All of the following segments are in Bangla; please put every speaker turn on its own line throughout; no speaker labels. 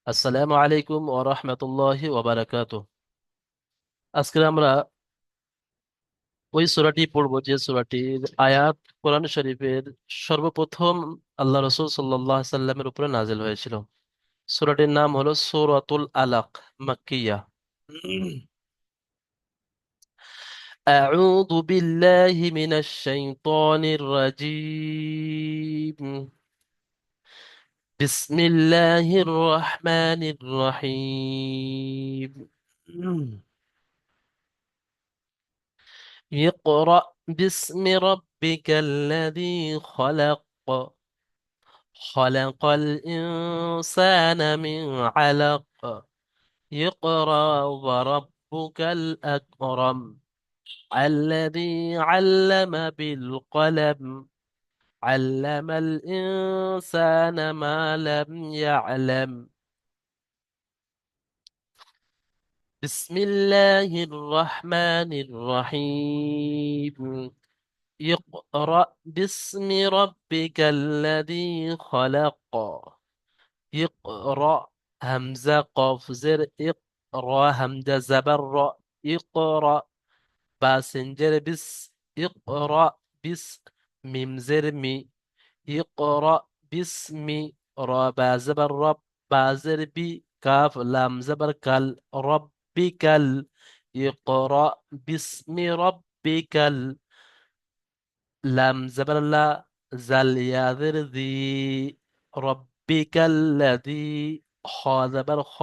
আসসালামু আলাইকুম ওয়া রাহমাতুল্লাহি ওয়া বারাকাতুহু। আজকে আমরা ওই সূরাটি পড়ব যে সূরাটির আয়াত কোরআন শরীফের সর্বপ্রথম আল্লাহ রাসূল সাল্লাল্লাহু আলাইহি সাল্লামের উপরে নাযিল হয়েছিল। সূরাটির নাম হলো সূরাতুল আলাক, মাক্কিয়া। আউযু বিল্লাহি মিনাশ শাইতানির রাজীম। বিসমিল্লাহির রহমানির রহিম। اقرأ باسم ربك الذي خلق، خلق الإنسان من علق، اقرأ وربك الأكرم، الذي علم بالقلم، علم الإنسان ما لم يعلم. بسم الله الرحمن الرحيم. اقرأ باسم ربك الذي خلق. اقرأ، همزة قاف زر، اقرأ همزة زبر را، اقرأ باسنجر بس، اقرأ بس ميم زر مي، اقرأ باسم را بازبر رب بازر بي كاف لام زبر كال ربك اقرأ باسم ربك লাম জাবার লা, জাল ইয়াদের দি, রব্বিকাল্লাযী, খ জাবার খ,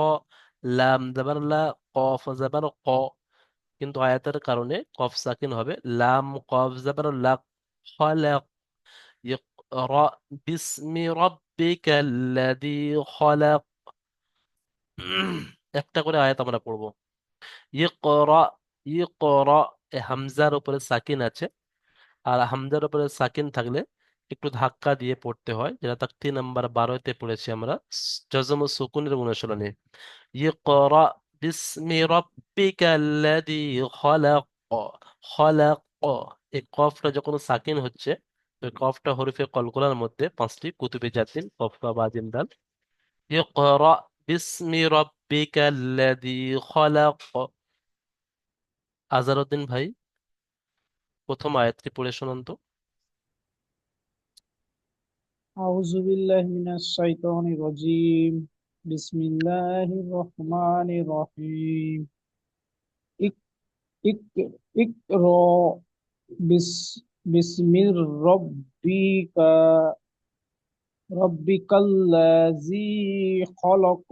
লাম জাবার লা, কফ জাবার ক। কিন্তু আয়াতের কারণে কফ সাকিন হবে, লাম কফ জাবার লাক, খলাক। ইকরা বিসমি রব্বিকাল্লাযী খলাক। একটা করে আয়াত আমরা পড়বো। ইকরা, ইকরা, এ হামজার উপরে সাকিন আছে। আর হামজার উপরে সাকিন থাকলে একটু ধাক্কা দিয়ে পড়তে হয়, যেটা তাকতি নাম্বার 12-তে পড়েছি আমরা জজম ও সুকুনের অনুশীলনে। ইকরা বিসমি রাব্বিকাল্লাযী খলাক, খলাক। এই কফটা যখন সাকিন হচ্ছে, ওই কফটা হরফে কলকলার মধ্যে পাঁচটি কুতুবে জাতিন কফ বা জিম দাল। ইকরা বিসমি রাব্বিকাল্লাযী খলাক। আজারউদ্দিন ভাই, প্রথম আয়াতটি পড়ে শোনান তো।
أعوذ بالله من الشيطان الرجيم. بسم الله الرحمن الرحيم. إك إك اقرأ بسم ربك ربك الذي خلق.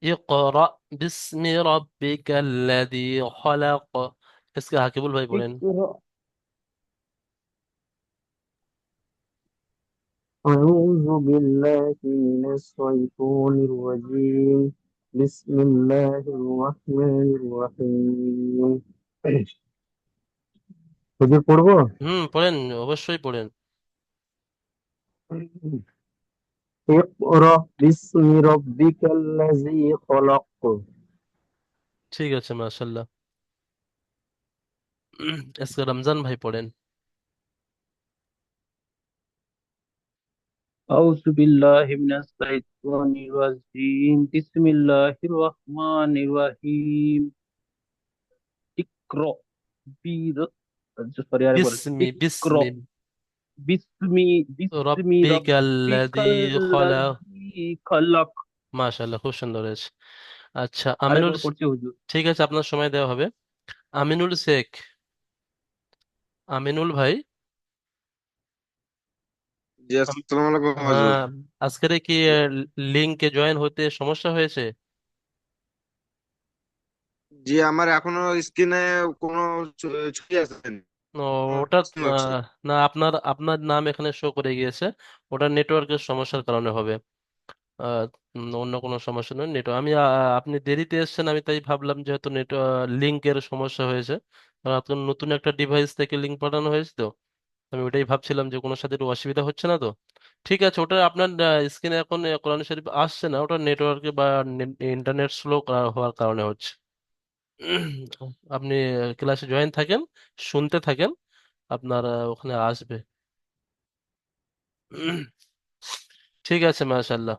ইকরা বিসমি রাব্বিকাল্লাযী খলাক। इसके হাকিবুল ভাই পড়েন।
اقرأ.
أعوذ بالله من الشيطان الرجيم. بسم الله الرحمن الرحيم. হুজুর পড়বো?
পড়েন, অবশ্যই পড়েন।
اقرأ باسم ربك الذي خلق.
ঠিক আছে, মাশাআল্লাহ। इसके রমজান ভাই পড়েন।
أعوذ بالله من الشيطان الرجيم. بسم الله الرحمن الرحيم. اقرأ بير sorry আরেকবার
বিসমি
اقرأ
বিসমি
বিসমি
রাব্বিকাল্লাযী খলাক।
রব্বিকাল্লাযী খালাক।
মাশাআল্লাহ, খুব সুন্দর হয়েছে। আচ্ছা, আমিনুল।
আরেকবার পড়ছি হুজুর।
ঠিক আছে, আপনার সময় দেওয়া হবে। আমিনুল শেখ, আমিনুল ভাই।
জি
আম-
আসসালামু আলাইকুম হুজুর।
হ্যাঁ, আজকের কি লিংকে জয়েন হতে সমস্যা হয়েছে?
জি আমার এখনো স্ক্রিনে কোনো ছবি আছে
ও, ওটা
হচ্ছে।
না, আপনার আপনার নাম এখানে শো করে গিয়েছে। ওটা নেটওয়ার্কের সমস্যার কারণে হবে। আহ, অন্য কোনো সমস্যা নয়, নেটওয়ার্ক। আপনি দেরিতে এসেছেন, আমি তাই ভাবলাম যেহেতু লিংকের সমস্যা হয়েছে। কারণ আপনার নতুন একটা ডিভাইস থেকে লিংক পাঠানো হয়েছে তো। আমি ওটাই ভাবছিলাম যে কোনো সাথে একটু অসুবিধা হচ্ছে না তো। ঠিক আছে, ওটা আপনার স্ক্রিনে এখন কোরআন শরীফ আসছে না, ওটা নেটওয়ার্কে বা ইন্টারনেট স্লো হওয়ার কারণে হচ্ছে। আপনি ক্লাসে জয়েন থাকেন, শুনতে থাকেন, আপনার ওখানে আসবে। ঠিক আছে, মাশাআল্লাহ।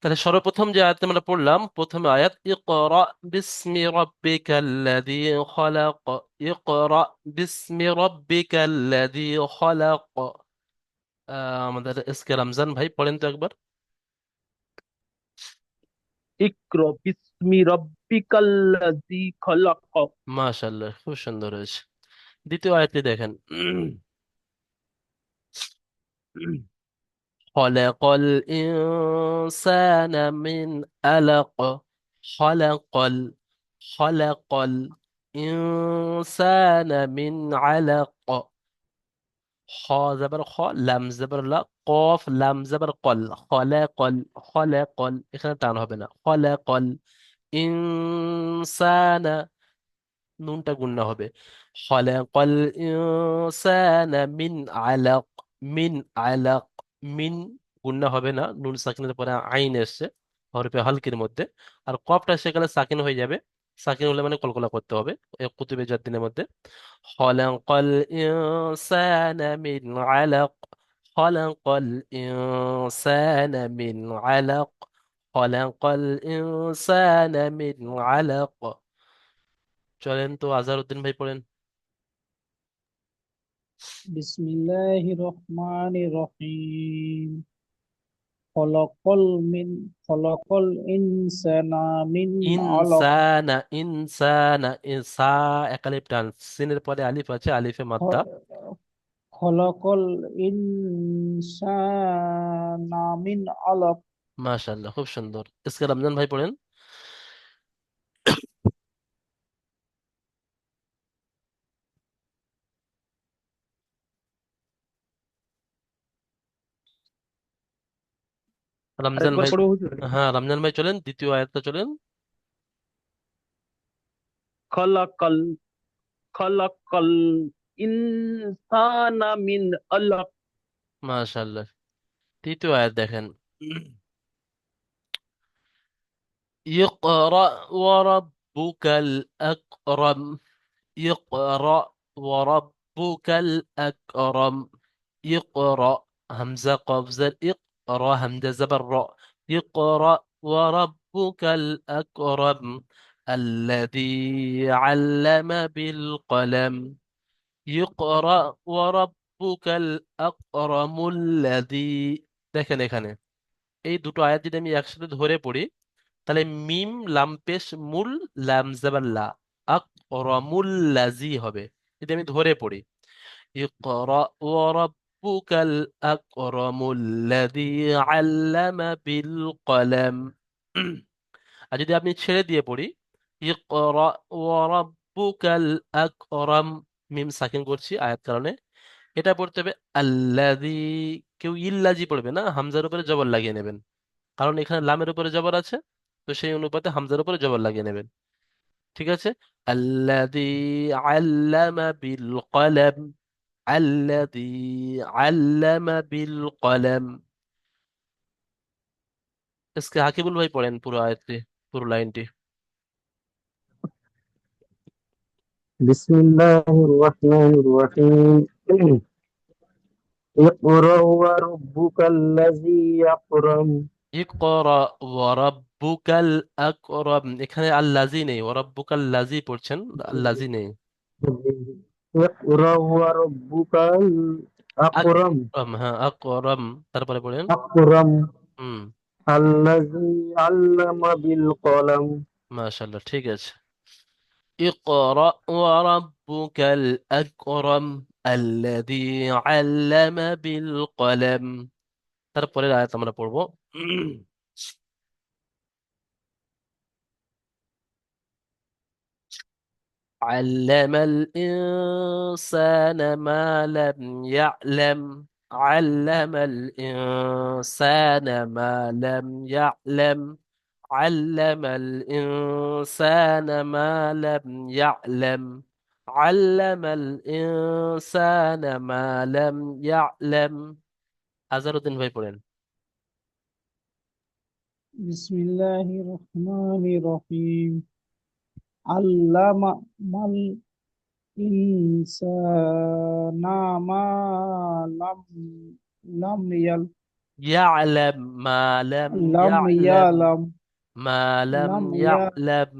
তাহলে সর্বপ্রথম যে আয়াত আমরা পড়লাম, প্রথমে আয়াত ইকরা বিসমি রাব্বিকাল্লাযী খলাক। ইকরা বিসমি রাব্বিকাল্লাযী খলাক। আমাদের এস কে রমজান ভাই পড়েন তো একবার।
ইকরা বিসমি রাব্বিকাল্লাযী খলাক।
মাশাআল্লাহ, খুব সুন্দর হয়েছে। দ্বিতীয় আয়াতটি দেখেন। খলাকাল ইনসানা মিন আলাক। খলাকাল খলাকাল ইনসানা মিন আলাক। খ জবর খ, লাম জবর লা, কফ লাম জবর কল, খলাকাল। খলাকাল, এখানে টান হবে না। খলাকাল ইনসানা, নুনটা গুণনা হবে। খলাকাল ইনসানা মিন আলাক। মিন আলাক। মিন গুণনা হবে না, নুন সাকিনের পরে আইন এসছে হরফে হালকির মধ্যে। আর কফটা সেখানে সাকিন হয়ে যাবে। সাকিন হলে মানে কলকলা করতে হবে কুতুবে জাদ্দিনের মধ্যে। খলাকাল ইনসানা মিন আলাক। খলাকাল ইনসানা মিন আলাক। খলাকাল ইনসানা মিন আলাক। চলেন তো আজহারউদ্দিন ভাই পড়েন।
বিসমিল্লাহির রহমানির রহিম। খলাকাল মিন খলাকাল ইনসানা মিন আলাক।
ইনসানা ইনসানা ইনসা, একালিফ টান, সিনের পরে আলিফ আছে, আলিফে মাদ্দা।
খলাকাল ইনসানা মিন আলাক।
মাশাআল্লাহ, খুব সুন্দর। ইসকে রমজান ভাই পড়েন। রমজান
আরেকবার
ভাই।
পড়বো হুজুর?
হ্যাঁ, রমজান ভাই চলেন, দ্বিতীয় আয়াতটা চলেন।
খলাকাল খলাকাল ইনসানা মিন আলাক।
মাশাআল্লাহ। তৃতীয় আয়াত দেখেন। ইকরা ওয়া রাব্বুকাল আকরাম। ইকরা ওয়া রাব্বুকাল আকরাম। ইকরা, হামজা কফ জের ইক, র হামজা জবর র। ইকরা ওয়া রাব্বুকাল আকরাম আল্লাযী আল্লামা বিল কলম। ইকরা ওয়া রাব্বুকাল আকরামুল্লাযী। দেখেন এখানে এই দুটো আয়াত যদি আমি একসাথে ধরে পড়ি, তাহলে মিম লাম পেশ মুল, লাম জবর লা, আকরামুল্লাযী হবে। যদি আমি ধরে পড়ি, ইকরা ওয়া রাব্বুকাল আকরামুল্লাযী আল্লামা বিল কলম। আর যদি আপনি ছেড়ে দিয়ে পড়ি, ইকরা ওয়া রাব্বুকাল আকরাম, মিম সাকিন করছি আয়াত কারণে, এটা পড়তে হবে আল্লাযী। কেউ ইল্লাজি পড়বে না, হামজার উপরে জবর লাগিয়ে নেবেন, কারণ এখানে লামের উপরে জবর আছে। তো সেই অনুপাতে হামজার উপরে জবর লাগিয়ে নেবেন। ঠিক আছে। আল্লাযী আল্লামা বিল কলম। আল্লাযী আল্লামা বিল কলম। इसके হাকিবুল ভাই পড়েন পুরো আয়াতটি, পুরো লাইনটি।
বিসমিল্লাহির রহমানির রহিম। ইকরা ওয়া রাব্বুকাল্লাযী আকরাম।
ইকরা ওয়া রাব্বুকাল আকরাম, এখানে আল্লাযী নেই, ওয়া রাব্বুকাল লাযী পড়ছেন, আল্লাযী নেই।
ইকরা ওয়া রাব্বুকাল আকরাম।
আকরাম, হ্যাঁ আকরাম, তারপরে পড়েন।
আকরাম
হুম।
আল্লাযী আল্লামা বিল কলম।
মাশাআল্লাহ, ঠিক আছে। اقرأ وربك الأكرم الذي علم بالقلم। তারপরের আয়াত আমরা পড়বো। علم الإنسان ما لم يعلم. علم الإنسان ما لم يعلم. علم الإنسان ما لم يعلم. علم الإنسان ما لم يعلم। আজহারউদ্দিন ভাই পড়েন।
বিসমিল্লাহির রহমানির রহিম। আল্লামা মাল ইনসানা মা লাম লাম ইয়াল
ইয়ালাম, মা লাম
লাম
ইয়ালাম,
ইয়ালাম,
মা লাম
লাম ইয়া
ইয়ালাম।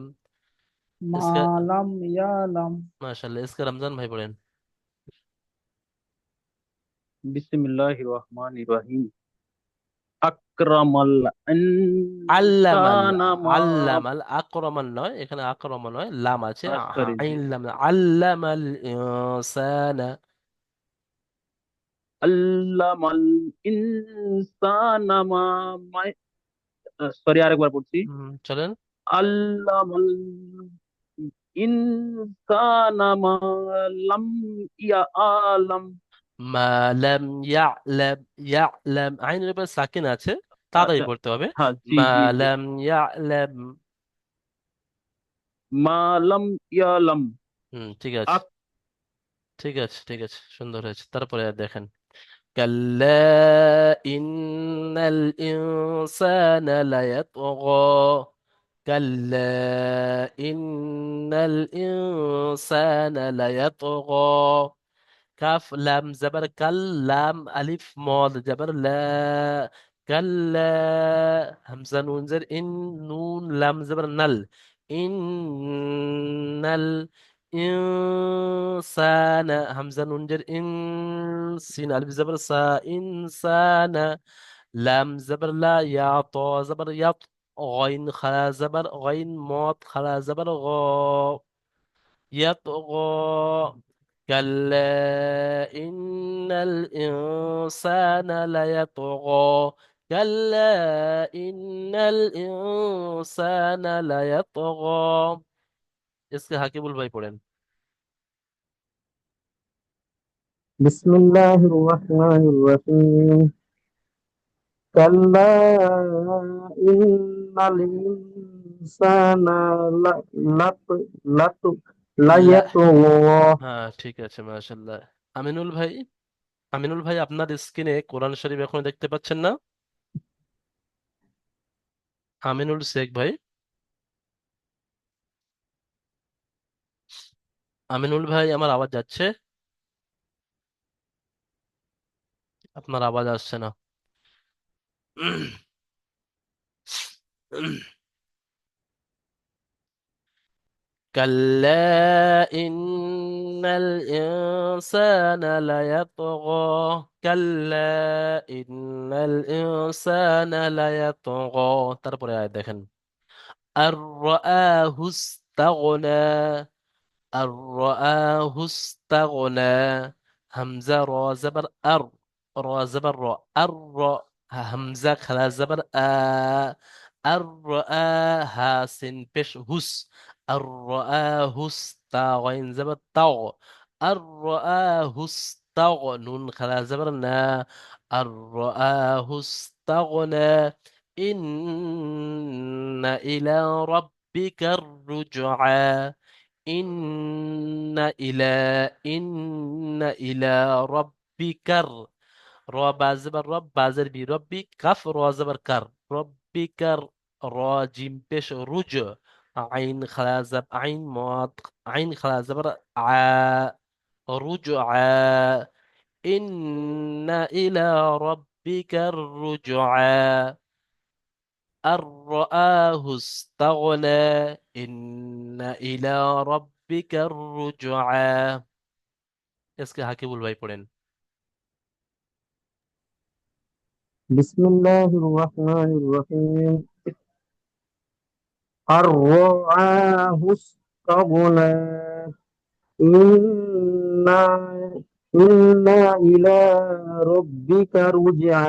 মা
इसका
লাম ইয়ালাম।
माशाल्लाह, इसका रमजान भाई पढ़ेन।
বিসমিল্লাহির রহমানির রহিম। আকরামাল
আল্লামাল,
ইনসানা মা,
আল্লামাল আকরামান নয়, এখানে আকরামা নয়, লাম আছে,
সরি জি,
আইন লাম না। আল্লামাল ইনসানা।
আল্লামাল ইনসানা মা, সরি আরেকবার পড়ছি।
চলেন।
আল্লামাল ইনসানা মা লাম ইয়ালাম।
মা লাম ইয়ালাম, ইয়ালাম আইনের উপর সাকিন আছে, তাড়াতাড়ি
আচ্ছা,
পড়তে হবে।
হ্যাঁ জি
মা
জি জি।
লাম ইয়ালাম।
মা লাম ইয়ালাম।
ঠিক আছে, ঠিক আছে, ঠিক আছে, সুন্দর হয়েছে। তারপরে আর দেখেন, কাল্লা ইন্নাল ইনসানা লায়াতগা, কাল্লা ইন্নাল ইনসানা লায়াতগা। কাফ লাম জবর কাল, লাম আলিফ মদ জবর লা, কাল্লা। হামজা নুন জের ইন, নুন লাম জবর নাল, ইন্নাল ইনসানা। হামজা নুন জের ইন, সিন আলিফ জবর সা, ইনসানা। লাম জবর লা, ইয়া ত জবর ইয়াত, غين خلا زبر غين موت خلا زبر غ، يطغى. كلا إن الإنسان ليطغى، كلا إن الإنسان ليطغى। इसके हाकिबुल भाई पढ़ेन।
বিসমিল্লাহির রহমানির রহিম। কাল্লা ইন্নাল ইনসানা লাত লাত
লা,
লায়াতুগা।
হ্যাঁ ঠিক আছে, মাশাল্লাহ। আমিনুল ভাই, আমিনুল ভাই আপনার স্ক্রিনে কোরআন শরীফ এখনো দেখতে পাচ্ছেন না? আমিনুল শেখ ভাই, আমিনুল ভাই আমার আওয়াজ যাচ্ছে? আপনার আওয়াজ আসছে না। كلا إن الإنسان ليطغى، كلا إن الإنسان ليطغى। তারপরে আয়াত দেখেন، আর রাআহু ইস্তাগনা, আর রাআহু ইস্তাগনা। হামজা র জবর আর, র জবর র, আর র। হামজা খালা জবর আ, আর রাআ। হা সিন পেশ হুস, আর রাআহু ইস্তা, গাইন জবর তাও, আর রাআহু ইস্তাগ। নুন খালা জবর না, আর রাআহু ইস্তাগনা। إن إلى ربك الرجعى، إن إلى، إن إلى ربك را بازبر رب بازر بي ربي كف را زبر كر، ربك را جيم بيش رج، عين خلازب عين ماد، عين خلازبر ع، رجعى. إن إلى ربك الرجعى، أن رآه استغنى، إن إلى ربك الرجعى। इसके हाकिबुल भाई पढ़ेन।
বিসমিল্লাহির রহমানির রহিম। আর রাআহু ইস্তাগনা। ইন্না ইন্না ইলা রাব্বিকা রুজআ।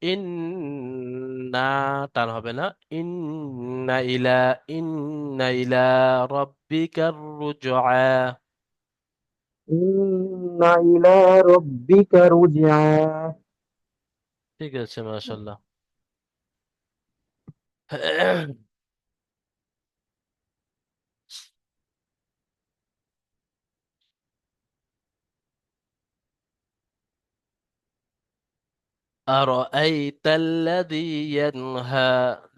ইন্না, টান হবে না। ইন্না ইলা, ইন্না ইলা রব্বিকার রুজআ।
ইন্না ইলা রাব্বিকা রুজআ।
ঠিক আছে, মাশাআল্লাহ। আরাআইতা আল্লাযী ইয়ানহা।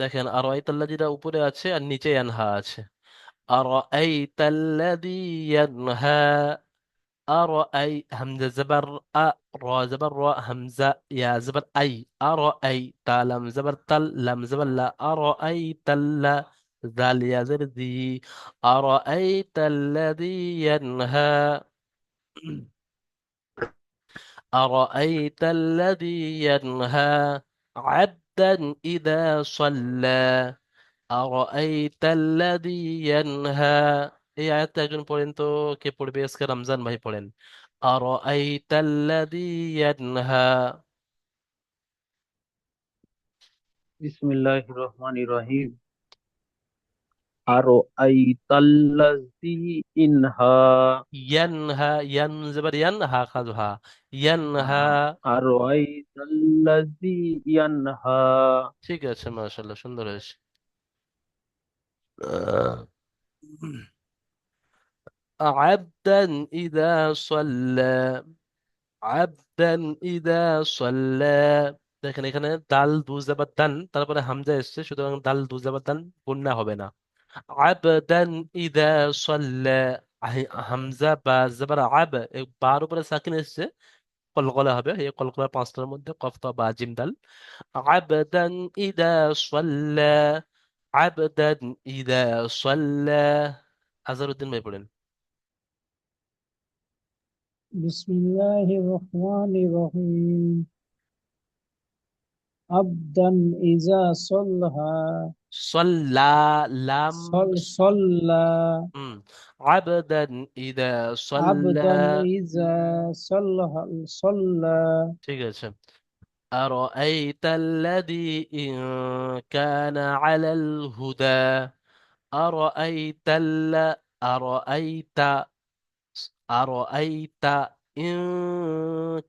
দেখেন, আরাআইতা আল্লাযীটা উপরে আছে আর নিচে ইয়ানহা আছে। আরাআইতা আল্লাযী ইয়ানহা, أرأي همزة زبر را زبر را همزة يا زبر أي أرأيت لم زبر تل لم زبر لا أرأيت لا ذال يا زر ذي أرأيت الذي ينهى أرأيت الذي ينهى عبدا إذا صلى أرأيت الذي ينهى এই আয়াতটা একজন পড়েন তো, কে পড়বে আজকে? রমজান ভাই পড়েন। أرأيت الذي ينهى।
বিসমিল্লাহির রহমানির রহিম। আরো আইতাল্লাযী ইনহা।
ينهى ين زبر ينهى خذها ينهى।
আরো আইতাল্লাযী ইয়ানহা।
ঠিক আছে, মাশাআল্লাহ, সুন্দর হয়েছে। আহ, عبدا إذا صلى عبدا إذا صلى। দেখেন এখানে দাল দু জাবার দান, তারপরে হামজা এসছে, সুতরাং দাল দু জাবার দান গুণনা হবে না। আবদান ইদা সাল্লা, হামজা বা জাবার আব, এই বার উপরে সাকিন এসছে, কলকলা হবে। এই কলকলা পাঁচটার মধ্যে কফ তা বা জিম দাল। আবদান ইদা সাল্লা আবদান ইদা সাল্লা। আজহারউদ্দিন ভাই পড়েন।
بسم الله الرحمن الرحيم عبدا إذا صلى
সাল্লা লাম
صلى
হুম আবদান ইদা সাল্লা।
عبدا إذا صلى
ঠিক আছে। أرأيت الذي إن كان على الهدى أرأيت أرأيت أرأيت إن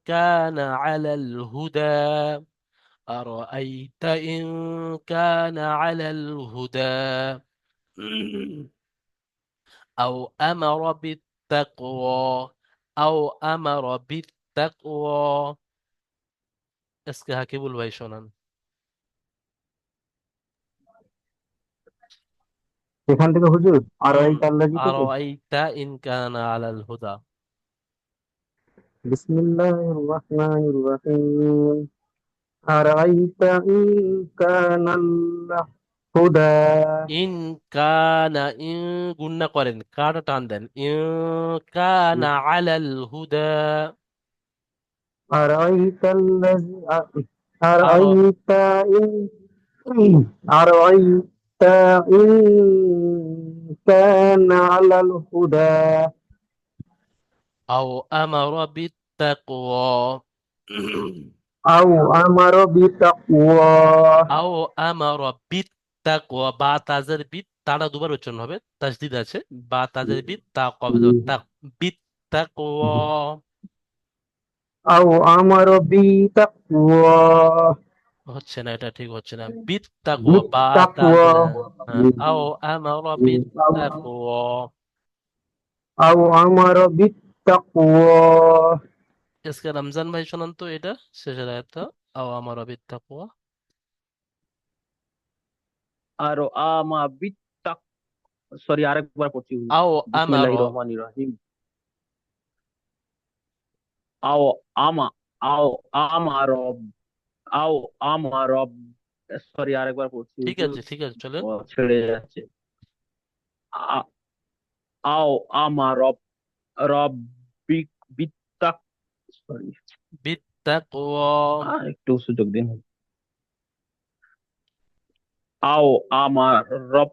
كان على الهدى أرأيت إن كان على الهدى أو أمر بالتقوى أو أمر بالتقوى। এসকে হাকিবুল ভাই শোনান।
এখান থেকে হুজুর আর
হুম
এই তাল্লাজি থেকে।
আরাইতা ইন কানা আলাল হুদা।
বিসমিল্লাহির রহমানির রহিম আরাইতা ইন কানাল হুদা
ইন কানা ইন গুন্না করেন, কাটা টান দেন। ইন কানা আলাল হুদা।
আরাইতাল্লাজি
আর
আরাইতা ইন أرأيت إن كان على الهدى
আও আমারা বিত্তাকওয়া
أو أمر بتقوى
আও আমারা বিত্তাকওয়া। বা তাজের বিত, তারা দুবার উচ্চারণ হবে, তাসদিদ আছে। বা তাজের বিত, তা কবজ তাক, বিত্তাকওয়া।
أو أمر بتقوى
হচ্ছে না, এটা ঠিক হচ্ছে না। বিত্তাকওয়া বা
بالتقوى
তাজের, হ্যাঁ, আও আমারা বিত্তাকওয়া।
أو أمر بالتقوى
এসকে রমজান ভাই শোনান তো এটা, শেষের আয়াতটা, আও আমারা বিত্তাকওয়া।
আরো আমা বিত্তাক। সরি, আরেকবার পড়ছি হুজুর।
আও
বিসমিল্লাহির
আমারা
রহমানির রহিম। আও আমা আও আমার আও আমার। সরি, আরেকবার পড়ছি
ঠিক
হুজুর।
আছে, ঠিক আছে, চলেন।
ও ছেড়ে যাচ্ছে। আ- আও আমার রব্বিক বিত্তাক। সরি,
বিত্তাকওয়া
একটু সুযোগ দিন। আও আমার রব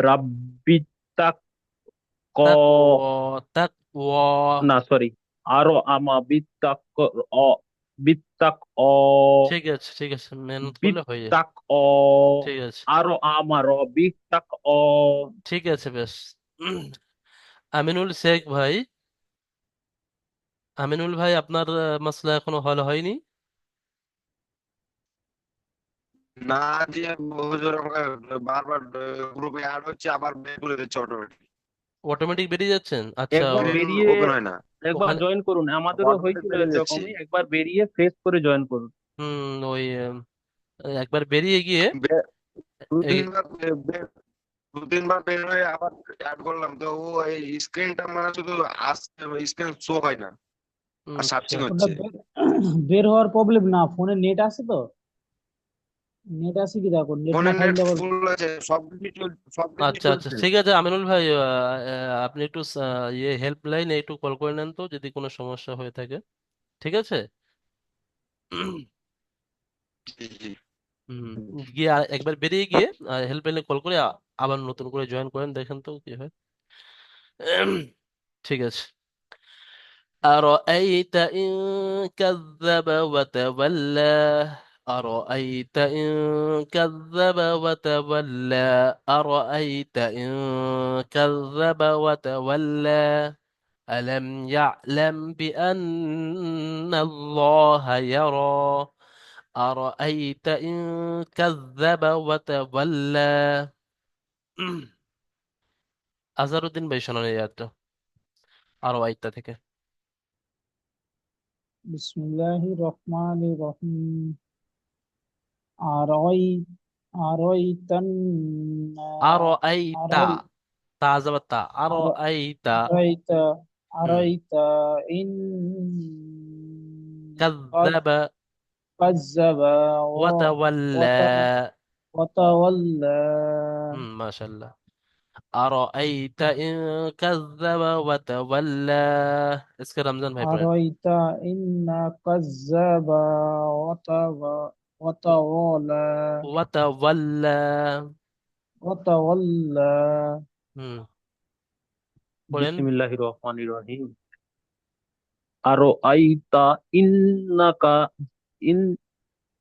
রাব্বিত্তাক ক।
তাকওয়া তাকওয়া।
না, সরি। আরো আমা বিত্তাক অ বিত্তাক অ
ঠিক আছে, ঠিক আছে, মেহনত করলে হয়ে যায়।
বিত্তাক অ।
ঠিক আছে,
আরো আমার বিত্তাক অ।
ঠিক আছে, বেশ। উম, আমিনুল শেখ ভাই, আমিনুল ভাই, আপনার মাসলা এখনো হল হয়নি?
না, দিয়ে হুজুর আমাকে বারবার গ্রুপে অ্যাড হচ্ছে, আবার বের করে দিচ্ছে অটোমেটিক।
অটোমেটিক বেরিয়ে যাচ্ছেন? আচ্ছা,
একবার
স্ক্রিন
বেরিয়ে
ওপেন হয় না,
একবার
ওখানে
জয়েন করুন, আমাদেরও
অটোমেটিক
হয়েছিল
বেরিয়ে যাচ্ছি।
এরকমই। একবার বেরিয়ে ফ্রেশ করে জয়েন করুন।
ওই একবার বেরিয়ে গিয়ে
দু
এই
তিনবার দু তিনবার বের হয়ে আবার অ্যাড করলাম, তো ও এই স্ক্রিনটা মানে শুধু আসছে, স্ক্রিন শো হয় না আর সার্চিং
আচ্ছা
ওটা
হচ্ছে।
বের হওয়ার প্রবলেম না, ফোনে নেট আছে তো, নেট আছে কি দেখো, নেট না
ফোনের নেট
থাকলে আবার।
ফুল আছে, সবকিছুই
আচ্ছা আচ্ছা,
চলছে।
ঠিক আছে আমিনুল ভাই, আপনি একটু হেল্পলাইনে একটু কল করে নেন তো যদি কোনো সমস্যা হয়ে থাকে। ঠিক আছে।
জি জি।
হুম। গিয়ে একবার বেরিয়ে গিয়ে হেল্পলাইনে কল করে আবার নতুন করে জয়েন করেন, দেখেন তো কি হয়। ঠিক আছে। أرأيت إن كذب وتولى. أرأيت إن كذب وتولى. أرأيت إن كذب وتولى. ألم يعلم بأن الله يرى. أرأيت إن كذب وتولى. আজহারউদ্দিন ভাই শোনান এই আয়াতটা আরো আয়াতটা থেকে।
বিসমিল্লাহির রহমানির রহিম। আরই আরইতান
আরো আইতা,
আরই
তা যাবার তা, আরো
আর-
আইতা।
আরইতা
হুম।
আরইতা ইন
কাযযাবা
কাজ্জাবা
ওয়া তাওয়াল্লা।
ওয়াতাওয়াল্লা।
মাশাআল্লাহ। আরো আইতা ইন কাযযাবা ওয়া তাওয়াল্লা। इसके रमजान भाई पढ़ेন।
আরইতা ইন্না কাজ্জাবা ওয়াতাওয়ালা
ওয়া তাওয়াল্লা।
ওয়াতাওয়াল্লা।
হুম, পড়েন।
বিসমিল্লাহির রহমানির রহিম। আরো আইতা ইন্নাকা ইন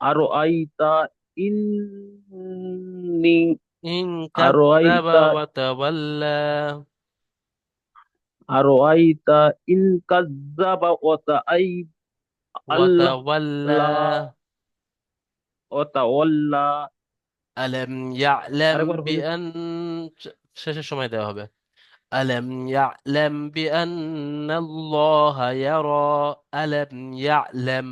আরো আইতা ইন্নি
ইন
আরো
কাযযাবা
আইতা
ওয়া তাওয়াল্লা।
আরো আইতা ইন কাজ্জাবা ওয়াতা আই
ওয়া তাওয়াল্লা।
আল্লাহ ওয়াতা ওয়াল্লা।
আলাম ইয়ালাম
আরেকবার হুজুর।
বিআন, শেষের সময় দেওয়া হবে। ألم يعلم بأن الله يرى. ألم يعلم.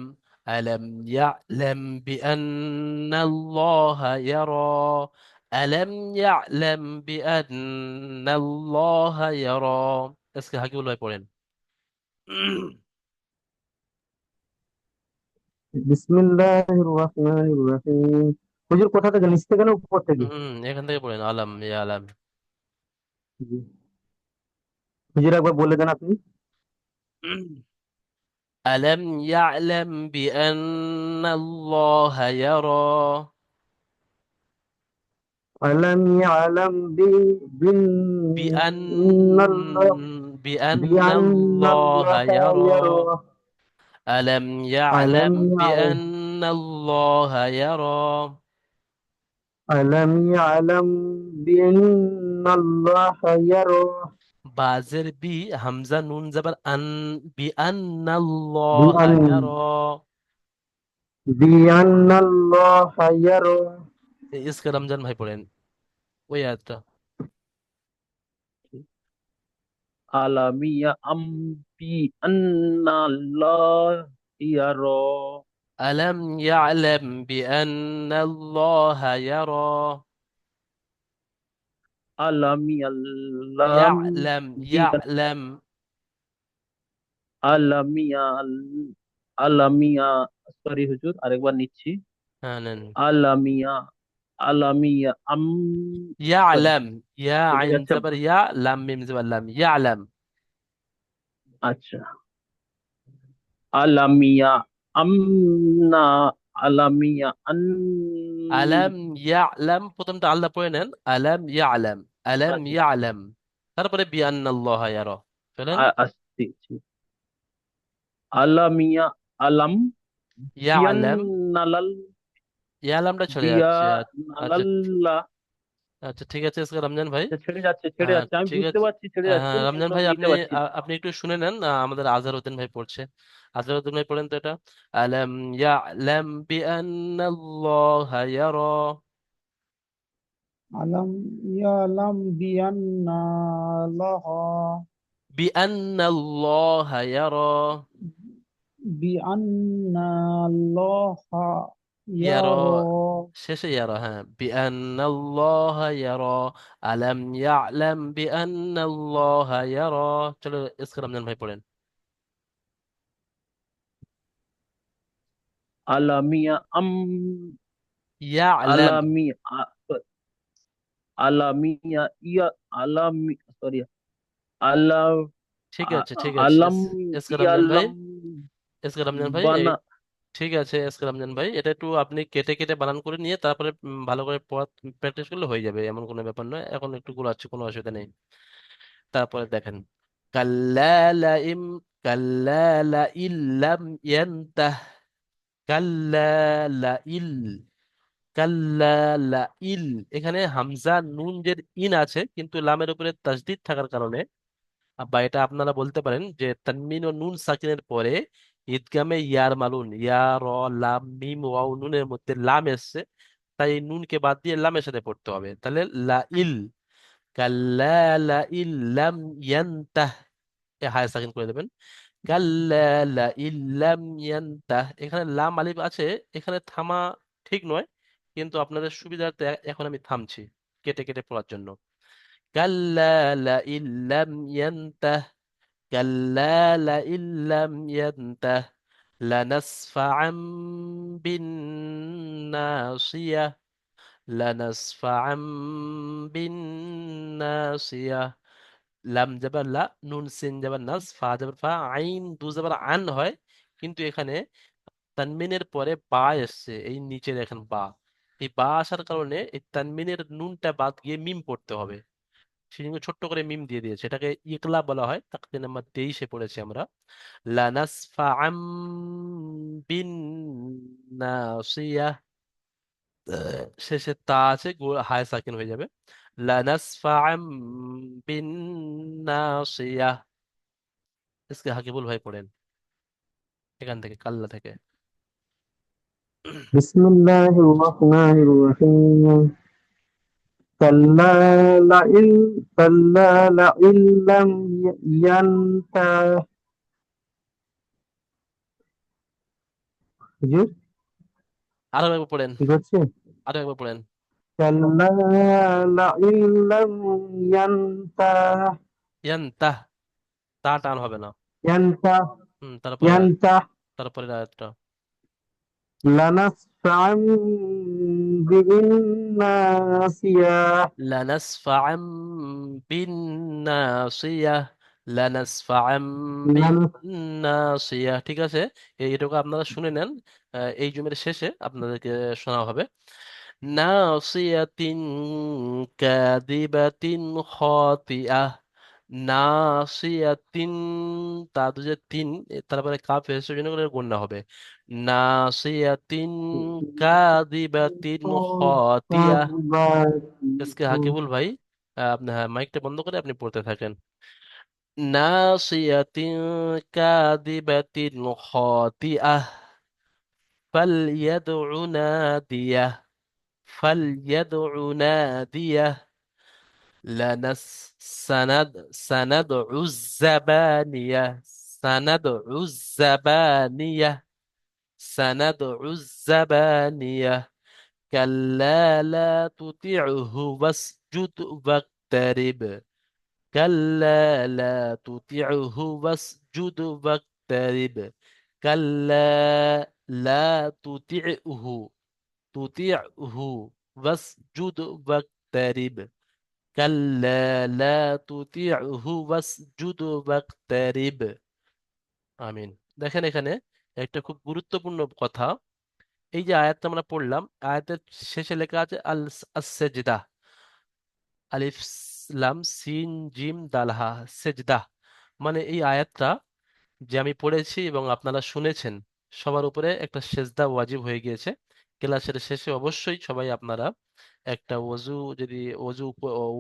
ألم يعلم بأن الله يرى. ألم يعلم بأن الله يرى। আজকে হাকিবুল ভাই পড়েন।
বিসমিল্লাহির রহমানির রহিম। হুজুর কোথা থেকে, নিচ থেকে না উপর থেকে?
এখান থেকে পড়েন, আলাম ইয়ালাম।
জি। হুজুর একবার বলে দেন আপনি।
ألم يعلم بأن الله يرى.
আলাম ইয়ালাম বিন
بأن
ইন্নাল্লাহ
بأن الله
বিআন্নাল্লাহ
يرى.
ইয়ারা।
ألم
আলাম
يعلم
ইয়ালাম
بأن الله يرى.
আলাম ইয়ালাম বিআন্নাল্লাহ ইয়ারা।
বাজের বি, হামজা নুন জাবার আন, বিআন্নাল্লাহ
বিআন
يرى।
বিআন্নাল্লাহ ইয়ারা।
इसका রমজান ভাই পড়েন ওই আয়াতটা।
আলামিয়া আম্পি আন্নাল্লাহ ইয়ারা
ألم يعلم بأن الله يرى.
আলামিয়াল্লাম
يعلم
বিআন
يعلم
আলামিয়া আলামিয়া সরি হুজুর, আরেকবার নিচ্ছি।
নেন।
আলামিয়া আলামিয়া সরি,
يعلم يا
চলে
عين
যাচ্ছে।
زبر يا لام ميم زبر لام يعلم.
আচ্ছা, আলামিয়া আমনা আলামিয়া আন
ألم يعلم প্রথমটা আল্লাহ পড়ে নেন, ألم يعلم ألم
আচ্ছা,
يعلم, তারপরে بأن الله يرى চলেন।
আসছি। আলামিয়া আলাম
يعلم,
বিয়ান্নালাল
ইয়ালামটা চলে যাচ্ছে। আচ্ছা
বিয়ানালাল্লাহ।
আচ্ছা, ঠিক আছে আজকে রমজান ভাই।
আচ্ছা, ছেড়ে যাচ্ছে, আমি
ঠিক
বুঝতে
আছে।
পারছি ছেড়ে যাচ্ছে,
রমজান
কিন্তু
ভাই
আমি
আপনি
নিতে পারছি না।
আপনি একটু শুনে নেন, আমাদের আজহারউদ্দিন ভাই পড়ছে। আজহারউদ্দিন ভাই পড়েন তো এটা। আলাম ইয়ালাম বিআন্নাল্লাহা ইয়ারা।
আলাম ইয়ালাম বিআন্না লাহা
বিআন্নাল্লাহা ইয়ারা।
বিআন্না লাহা
ইয়ারা,
ইয়ারা।
শেষে ইয়ারা, হ্যাঁ, বিআন্নাল্লাহ ইয়ারা, আলাম ইয়ালাম বিআন্নাল্লাহ ইয়ারা। চলো এসকে রমজান ভাই পড়েন।
আলামিয়া
ইয়ালাম।
আলামিয়া আলামিয়া ইয়া আলামি সরি আলাম
ঠিক আছে, ঠিক আছে,
আলাম
এসকে রমজান ভাই,
ইয়ালাম
এসকে রমজান ভাই এই,
বানা।
ঠিক আছে এসকে রমজান ভাই, এটা একটু আপনি কেটে কেটে বানান করে নিয়ে তারপরে ভালো করে পড়া প্র্যাকটিস করলে হয়ে যাবে, এমন কোনো ব্যাপার নয়, এখন একটু গোলাচ্ছে, কোনো অসুবিধা নেই। তারপরে দেখেন, কাল্লা লাইম, কাল্লা লাইল্লাম ইয়ান্তাহ, কাল্লা লাইল, কাল্লা লাইল। এখানে হামজা নুন যে ইন আছে, কিন্তু লামের উপরে তাসদিদ থাকার কারণে, বা এটা আপনারা বলতে পারেন যে তানমিন ও নুন সাকিনের পরে ঈদগামে ইয়ার মালুন, ইয়া র লাম মিম ওয়াও নুনের মধ্যে লাম এসছে, তাই এই নুনকে বাদ দিয়ে লামের সাথে পড়তে হবে। তাহলে লা ইল, কাল্লা লা ইল লাম ইয়ান্তাহ, এ হায় সাকিন করে দেবেন। কাল্লা লা ইল লাম ইয়ান্তাহ, এখানে লাম আলিফ আছে, এখানে থামা ঠিক নয়, কিন্তু আপনাদের সুবিধার্থে এখন আমি থামছি কেটে কেটে পড়ার জন্য। কাল্লা লা ইল লাম ইয়ান্তাহ, كلا لئن لم ينته لنسفعا بالناصية، لنسفعا بالناصية। লাম যাবার লা, নুন সিন যাবার নাস, ফা যাবার ফা, আইন দু যাবার আন হয়, কিন্তু এখানে তানমিনের পরে বা এসছে, এই নিচে দেখেন বা, এই বা আসার কারণে এই তানমিনের নুনটা বাদ গিয়ে মিম পড়তে হবে, সেজন্য ছোট্ট করে মিম দিয়ে দিয়েছে, এটাকে ইকলা বলা হয়। তাকতির নাম্বার 23-এ পড়েছি আমরা। লানাসফাআম বিন নাসিয়াহ, শেষে তা আছে, হায় সাকিন হয়ে যাবে। লানাসফাআম বিন নাসিয়াহ। इसके হাকিবুল ভাই পড়েন এখান থেকে, কাল্লা থেকে।
বিসমিল্লাহির রহমানির রহিম। কাল্লা লাইল কাল্লা লাইল্লাম ইয়ান্তাহ। হুজুর
আরো একবার পড়েন,
ঠিক আছে।
আরো একবার পড়েন।
কাল্লা লাইল্লাম ইয়ান্তাহ,
ইয়ান্তাহ, তা টান হবে না।
ইয়ান্তাহ,
তারপরে
ইয়ান্তাহ
তারপরে আয়াতটা।
লানাসফা'an বিন নাসিয়াহ।
লানাসফাআম বিন নাসিয়াহ, লানাসফাআম বিন
লানাস
নাসিয়াহ, ঠিক আছে। এইটুকু আপনারা শুনে নেন, এই জুমের শেষে আপনাদেরকে শোনা হবে। নাসিয়াতিন কাযিবাতিন খাতিআহ, নাসিয়াতিন, তা দুজে তিন, তারপরে কাফ এসে জন্য করে গুণনা হবে। নাসিয়াতিন কাযিবাতিন খাতিআহ। এসকে হাকিবুল ভাই, আপনি, হ্যাঁ, মাইকটা বন্ধ করে আপনি পড়তে থাকেন। নাসিয়াতিন কাযিবাতিন খাতিআহ, ফালইয়াদউ নাদিয়াহ, ফালইয়াদউ নাদিয়াহ। سندع الزبانية، سندع الزبانية، سندع الزبانية. كلا لا تطعه واسجد واقترب، كلا لا تطعه واسجد واقترب. كلا لا تطعه، تطعه واسجد واقترب. كلا لا تطيعه واسجد واقترب। আমিন। দেখেন এখানে একটা খুব গুরুত্বপূর্ণ কথা, এই যে আয়াতটা আমরা পড়লাম, আয়াতের শেষে লেখা আছে আল সেজদা, আলিফ লাম সিন জিম দালহা, সেজদা। মানে এই আয়াতটা যে আমি পড়েছি এবং আপনারা শুনেছেন, সবার উপরে একটা সেজদা ওয়াজিব হয়ে গিয়েছে। ক্লাসের শেষে অবশ্যই সবাই আপনারা একটা ওযু, যদি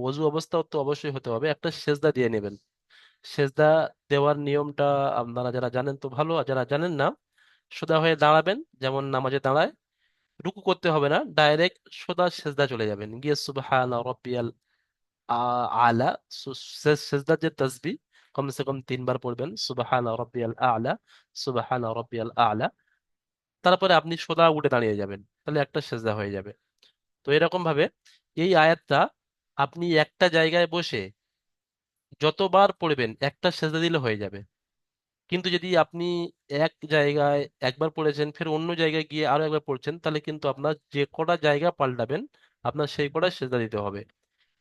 ওযু অবস্থা তো অবশ্যই হতে হবে, একটা সেজদা দিয়ে নেবেন। সেজদা দেওয়ার নিয়মটা আপনারা যারা জানেন তো ভালো, আর যারা জানেন না, সোজা হয়ে দাঁড়াবেন, যেমন নামাজে দাঁড়ায়। রুকু করতে হবে না, ডাইরেক্ট সোজা সেজদা চলে যাবেন, গিয়ে সুবহানা রাব্বিয়াল আলা, সেজদার যে তাসবিহ কমসে কম 3 বার পড়বেন, সুবহানা রাব্বিয়াল আ'লা, সুবহানা রাব্বিয়াল আ'লা। তারপরে আপনি সোজা উঠে দাঁড়িয়ে যাবেন, তাহলে একটা সেজদা হয়ে যাবে। তো এরকম ভাবে এই আয়াতটা আপনি একটা জায়গায় বসে যতবার পড়বেন একটা সেজদা দিলে হয়ে যাবে। কিন্তু যদি আপনি এক জায়গায় একবার পড়েছেন, ফের অন্য জায়গায় গিয়ে আরো একবার পড়ছেন, তাহলে কিন্তু আপনার যে কটা জায়গা পাল্টাবেন আপনার সেই কটা সেজদা দিতে হবে।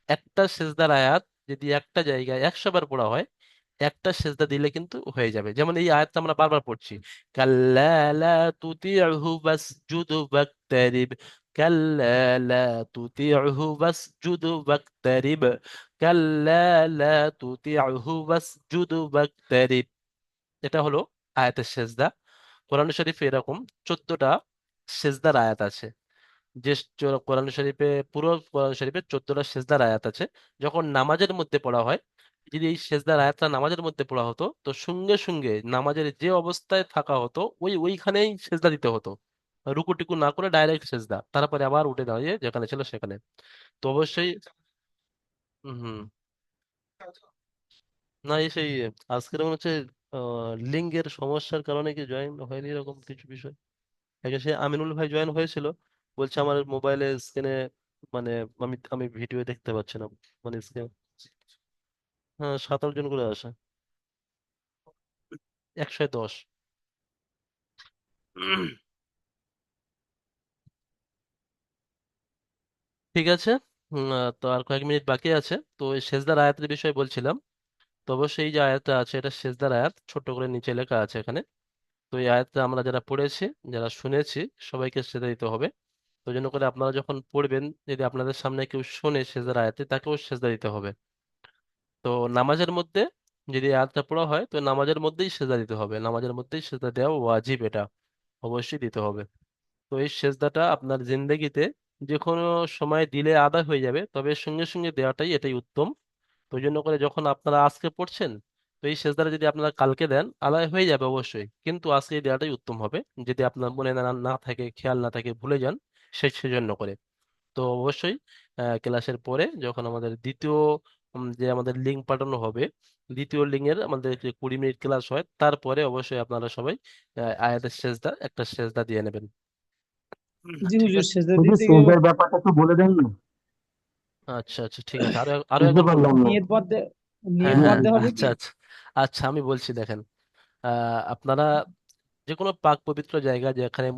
একটা সেজদার আয়াত যদি একটা জায়গায় 100 বার পড়া হয়, একটা সেজদা দিলে কিন্তু হয়ে যাবে। যেমন এই আয়াতটা আমরা বারবার পড়ছি, কাল্লা লা তুতিউহু ওয়াসজুদ ওয়াকতারিব, কাল্লা লা তুতিউহু ওয়াসজুদ ওয়াকতারিব, কাল্লা লা তুতিউহু ওয়াসজুদ ওয়াকতারিব। এটা হলো আয়াতের সেজদা। কোরআন শরীফে এরকম 14টা সেজদার আয়াত আছে। যে কোরআন শরীফে, পুরো কোরআন শরীফে 14টা সেজদার আয়াত আছে। যখন নামাজের মধ্যে পড়া হয়, যদি এই সেজদার আয়াতটা নামাজের মধ্যে পড়া হতো, তো সঙ্গে সঙ্গে নামাজের যে অবস্থায় থাকা হতো ওইখানেই সেজদা দিতে হতো। রুকু টিকু না করে ডাইরেক্ট সেজদা, তারপরে আবার উঠে দাঁড়িয়ে যেখানে ছিল সেখানে। তো অবশ্যই হম, না এই সেই আজকের মনে হচ্ছে লিঙ্গের সমস্যার কারণে কি জয়েন হয়নি এরকম কিছু বিষয়। আগে সে আমিনুল ভাই জয়েন হয়েছিল, বলছে আমার মোবাইলে স্ক্রিনে, মানে আমি আমি ভিডিও দেখতে পাচ্ছি না, মানে স্ক্রিন। হ্যাঁ, 7-8 জন করে আসে, 110। ঠিক আছে। তো আর কয়েক মিনিট বাকি আছে, তো এই সেজদার আয়াতের বিষয়ে বলছিলাম। তো অবশ্যই এই যে আয়াতটা আছে এটা সেজদার আয়াত, ছোট্ট করে নিচে লেখা আছে এখানে। তো এই আয়াতটা আমরা যারা পড়েছি, যারা শুনেছি, সবাইকে সেজদা দিতে হবে। তো জন্য করে আপনারা যখন পড়বেন, যদি আপনাদের সামনে কেউ শোনে সেজদার আয়াতে, তাকেও সেজদা দিতে হবে। তো নামাজের মধ্যে যদি আয়াতটা পড়া হয়, তো নামাজের মধ্যেই সেজদা দিতে হবে, নামাজের মধ্যেই সেজদা দেওয়া ওয়াজিব, এটা অবশ্যই দিতে হবে। তো এই সেজদাটা আপনার জিন্দেগিতে যে কোনো সময় দিলে আদায় হয়ে যাবে, তবে সঙ্গে সঙ্গে দেওয়াটাই এটাই উত্তম। তো ওই জন্য করে যখন আপনারা আজকে পড়ছেন, তো এই সেজদাটা যদি আপনারা কালকে দেন আদায় হয়ে যাবে অবশ্যই, কিন্তু আজকে দেওয়াটাই উত্তম হবে। যদি আপনার মনে না না থাকে, খেয়াল না থাকে, ভুলে যান, সেজন্য করে। তো অবশ্যই ক্লাসের পরে যখন আমাদের দ্বিতীয় যে আমাদের লিঙ্ক পাঠানো হবে, দ্বিতীয় লিঙ্কের আমাদের যে 20 মিনিট ক্লাস হয়, তারপরে অবশ্যই আপনারা সবাই আয়াতের সেজদা একটা সেজদা দিয়ে নেবেন।
জি
ঠিক
হুজুর,
আছে।
সেজদা
হুজুর
দিতে গিয়ে
সেজদার ব্যাপারটা একটু বলে দেন না,
আচ্ছা আচ্ছা, ঠিক আছে, আরো আরো
বুঝতে
একবার বলবো।
পারলাম না।
নিয়ত পড়তে
হ্যাঁ
নিয়ত
হ্যাঁ,
পড়তে হবে
আচ্ছা
কি?
আচ্ছা। আচ্ছা আমি বলছি, দেখেন, আপনারা যে কোনো পাক পবিত্র জায়গা যেখানে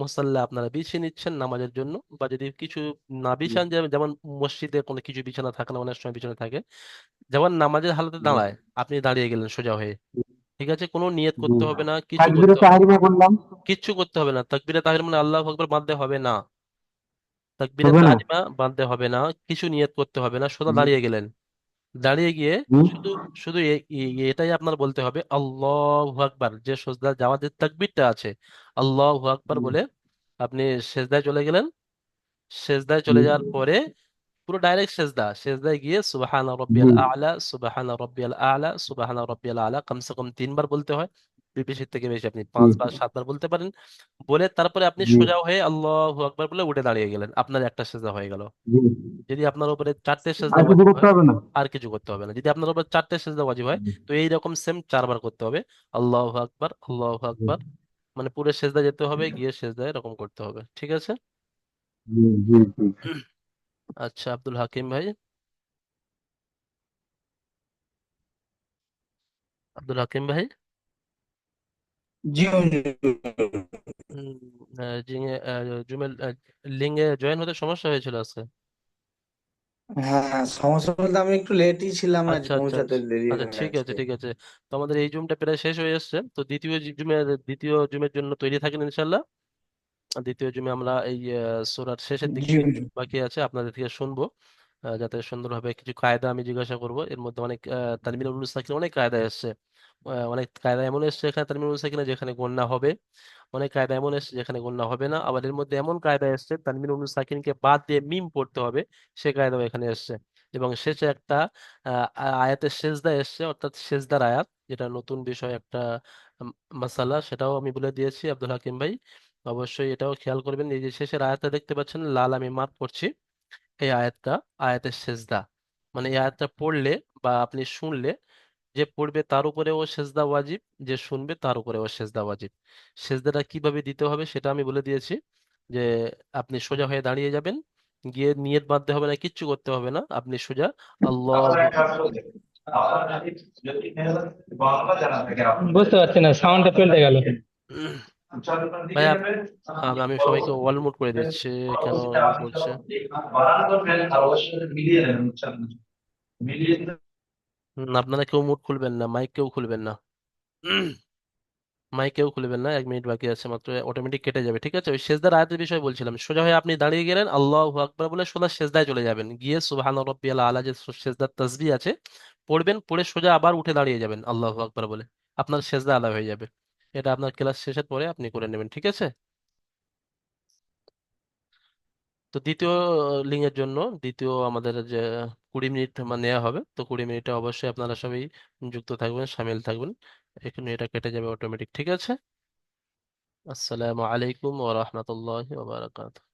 মুসাল্লা আপনারা বিছিয়ে নিচ্ছেন নামাজের জন্য, বা যদি কিছু না
জি,
বিছান, যেমন মসজিদে কোনো কিছু বিছানা থাকে না, অনেক সময় বিছানা থাকে, যেমন নামাজের হালতে
জি,
দাঁড়ায়, আপনি দাঁড়িয়ে গেলেন সোজা হয়ে, ঠিক আছে, কোনো নিয়ত
জি।
করতে হবে না, কিছু
তাকবীরে
করতে হবে না,
তাহরিমা বললাম,
কিচ্ছু করতে হবে না। তাকবীরে তাহরিমা মানে আল্লাহু আকবার বাঁধতে হবে না, তাকবীরে
হবে না।
তাহরিমা বাঁধতে হবে না, কিছু নিয়ত করতে হবে না, সোজা
জি,
দাঁড়িয়ে গেলেন। দাঁড়িয়ে গিয়ে
জি,
শুধু শুধু এটাই আপনার বলতে হবে, আল্লাহু আকবার, যে সজদা যাওয়ার যে তাকবীরটা আছে, আল্লাহু আকবার
জি,
বলে আপনি সেজদায় চলে গেলেন। সেজদায়
জি,
চলে যাওয়ার পরে পুরো ডাইরেক্ট সেজদা, সেজদায় গিয়ে সুবহানা
জি,
রব্বিয়াল আ'লা, সুবহানা রব্বিয়াল আ'লা, সুবহানা রব্বিয়াল আ'লা কমসে কম 3 বার বলতে হয়। বেশি থেকে বেশি আপনি
জি,
5 বার 7 বার বলতে পারেন। বলে তারপরে আপনি
জি,
সোজা হয়ে আল্লাহু আকবার বলে উঠে দাঁড়িয়ে গেলেন, আপনার একটা সেজদা হয়ে গেল।
জি।
যদি আপনার উপরে 4টে সেজদা
আর কিছু
ওয়াজিব
করতে
হয়,
হবে না।
আর কিছু করতে হবে না। যদি আপনার উপরে 4টে সেজদা ওয়াজিব হয়,
জি,
তো এইরকম সেম 4 বার করতে হবে, আল্লাহু আকবার, আল্লাহু
জি,
আকবার, মানে পুরো সেজদা যেতে হবে, গিয়ে সেজদা এরকম করতে হবে। ঠিক আছে।
জি, জি, জি।
আচ্ছা আব্দুল হাকিম ভাই, আব্দুল হাকিম ভাই,
জি হুজুর।
উম, জুমেল লিঙ্গে জয়েন হতে সমস্যা হয়েছিল আজকে।
হ্যাঁ, সমস্যা বলতে আমি একটু লেটই ছিলাম, আজ
আচ্ছা আচ্ছা
পৌঁছাতে
আচ্ছা।
দেরি
আচ্ছা
হয়ে
ঠিক আছে
গেছে।
ঠিক আছে। তো আমাদের এই জুমটা প্রায় শেষ হয়ে এসেছে, তো দ্বিতীয় জুমের জন্য তৈরি থাকেন ইনশাল্লাহ। দ্বিতীয় জুমে আমরা এই সূরার শেষের দিকে
জি
কিছু
হুজুর।
বাকি আছে আপনাদের থেকে শুনবো, যাতে সুন্দরভাবে কিছু কায়দা আমি জিজ্ঞাসা করব। এর মধ্যে অনেক তানবিনুল সাকিন অনেক কায়দা এসেছে, অনেক কায়দা এমন এসেছে এখানে তানবিনুল সাকিনে যেখানে গণনা হবে, অনেক কায়দা এমন এসেছে যেখানে গণনা হবে না, আবার এর মধ্যে এমন কায়দা এসেছে তানবিনুল সাকিনকে বাদ দিয়ে মিম পড়তে হবে, সে কায়দাও এখানে এসেছে। এবং শেষে একটা আয়াতের সেজদা এসেছে, অর্থাৎ সেজদার আয়াত, যেটা নতুন বিষয় একটা উম, মাসালা, সেটাও আমি বলে দিয়েছি আব্দুল হাকিম ভাই। অবশ্যই এটাও খেয়াল করবেন, এই যে শেষের আয়াতটা দেখতে পাচ্ছেন লাল, আমি মার্ক করছি, এই আয়াতটা আয়াতের সেজদা, মানে এই আয়াতটা পড়লে বা আপনি শুনলে যে পড়বে তার উপরে ও সেজদা ওয়াজিব, যে শুনবে তার উপরে ও সেজদা ওয়াজিব। সেজদাটা কিভাবে দিতে হবে সেটা আমি বলে দিয়েছি, যে আপনি সোজা হয়ে দাঁড়িয়ে যাবেন, গিয়ে নিয়ত বাঁধতে হবে না, কিচ্ছু করতে হবে না, আপনি সোজা আল্লাহ।
বুঝতে পারছি না, সাউন্ডটা ফেলতে গেল।
ভাই আমি সবাইকে অল মুট করে দিচ্ছি, কেন এরকম করছে? আপনারা কেউ মুট খুলবেন না, মাইক কেউ খুলবেন না। মাইকেও খুলবেন না, 1 মিনিট বাকি আছে মাত্র, অটোমেটিক কেটে যাবে, ঠিক আছে? ওই সেজদার আয়াতের বিষয় বলছিলাম, সোজা হয়ে আপনি দাঁড়িয়ে গেলেন, আল্লাহু আকবার বলে সোজা সেজদায় চলে যাবেন, গিয়ে সুবহান রাব্বিয়াল আলা যে সেজদার তাসবিহ আছে পড়বেন, পড়ে সোজা আবার উঠে দাঁড়িয়ে যাবেন আল্লাহু আকবার বলে, আপনার সেজদা আলাদা হয়ে যাবে। এটা আপনার ক্লাস শেষের পরে আপনি করে নেবেন, ঠিক আছে? তো দ্বিতীয় লিঙ্কের জন্য, দ্বিতীয় আমাদের যে 20 মিনিট নেওয়া হবে, তো 20 মিনিটে অবশ্যই আপনারা সবাই যুক্ত থাকবেন, সামিল থাকবেন। এখানে এটা কেটে যাবে অটোমেটিক, ঠিক আছে? আসসালামু আলাইকুম ওয়া রাহমাতুল্লাহি ওয়া বারাকাতুহু।